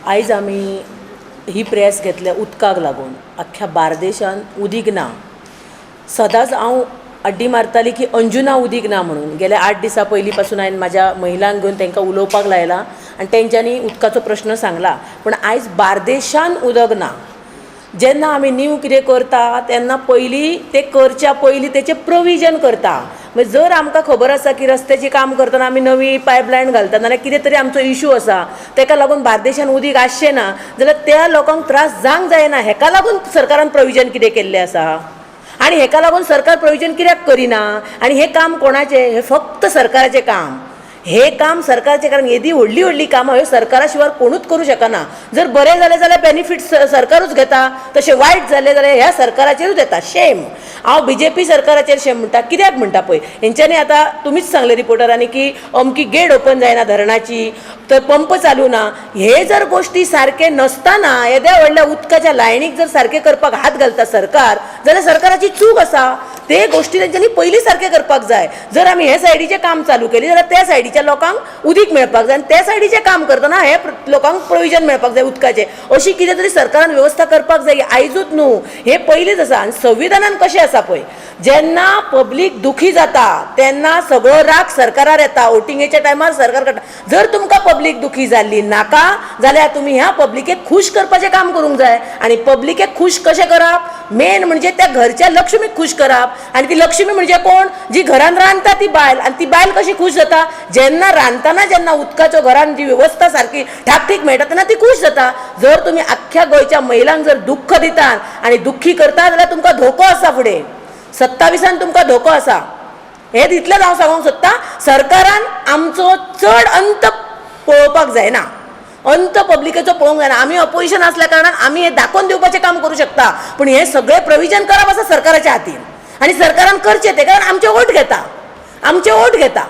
आयज आमी ही प्रेस घेतल्या उदकाक लागून अख्ख्या बार्देशान उदीक ना। सदांच हांव अड्डी मारताली की अंजुना उदीक ना म्हणून। गेल्या 8 दिसां पयलीं पासून हांवें म्हाज्या महिलांक घेवन तांकां उलोवपाक लायला आनी तेंच्यांनी उदकाचो प्रश्न सांगला, पूण आयज बार्देशान उदक ना। जेन्ना आमी नीव कितें करता तेन्ना पयलीं ते करच्या पयलीं तेचें प्रोविजन करता। म्हणजे जर आमकां खबर आसा की रस्त्याचें काम करतना आमी नवी पायपलायन घालता नाल्यार कितें तरी आमचो इशू आसा, तेका लागून बार्देशान उदीक आसचें ना जाल्यार त्या लोकांक त्रास जावंक जायना। हेका लागून सरकारान प्रोविजन कितें केल्लें आसा आनी हेका लागून सरकार प्रोविजन कित्याक करिना? आनी हें काम कोणाचें? हें फक्त सरकाराचें काम। हे काम सरकारचें, कारण येदी व्हडली व्हडली कामां ह्यो सरकारा शिवाय कोणूच करूं शकना। जर बरें जालें जाल्यार बेनिफिट सरकारूच घेता, तशें वायट जालें जाल्यार ह्या सरकाराचेरूच येता शेम। हांव बीजेपी सरकाराचेर शेम म्हणटा। कित्याक म्हणटा पळय, हेंच्यांनी आतां तुमीच सांगलें रिपोर्टरांनी की अमकी गेट ओपन जायना धरणाची, तर पंप चालू ना। हे जर गोश्टी सारके नसताना येद्या व्हडल्या उदकाच्या लायनीक जर सारके करपाक हात घालता सरकार, जाल्यार सरकाराची चूक आसा। ते गोश्टी तेंच्यांनी पयलीं सारके करपाक जाय। जर आमी हे सायडीचें काम चालू केली जाल्यार त्या सायडीच्या लोकांक उदीक मेळपाक जाय आनी त्या सायडीचें काम करतना हे लोकांक प्रोविजन मेळपाक जाय उदकाचें। अशी कितें तरी सरकारान वेवस्था करपाक जाय। आयजूच न्हू, हे पयलींच आसा। आनी संविधानान कशें आसा पळय, जेन्ना पब्लीक दुखी जाता तेन्ना सगळो राग सरकारार येता। वोटिंगेच्या टायमार सरकार काडटा। जर तुमकां पब्लीक दुखी जाल्ली नाका जाल्यार तुमी ह्या पब्लिकेक खूश करपाचें काम करूंक जाय। आनी पब्लिकेक खूश कशें करप? मेन म्हणजे त्या घरच्या लक्ष्मीक खूश करप। आनी ती लक्ष्मी म्हणजे कोण? जी घरान रांदता ती बायल। आनी ती बायल कशी खूश जाता? जेन्ना रांदतना जेन्ना उदकाचो घरान जी वेवस्था सारकी ठाकठीक मेळटा तेन्ना ती खूश जाता। जर तुमी आख्ख्या गोंयच्या महिलांक जर दुख्ख दितात आनी दुख्खी करता जाल्यार तुमकां धोको आसा फुडें। 27 तुमकां धोको आसा। हे इतलेंच हांव सांगूंक सोदतां, सरकारान आमचो चड अंत पळोवपाक जायना। अंत पब्लिकेचो पळोवंक जायना। आमी अपोजिशन आसल्या कारणान आमी हें दाखोवन दिवपाचें काम करूं शकता, पूण हें सगळें प्रोविजन करप आसा सरकाराच्या हातीन। आनी सरकारान करचें, ते कारण आमचे वोट घेता, आमचे वोट घेता।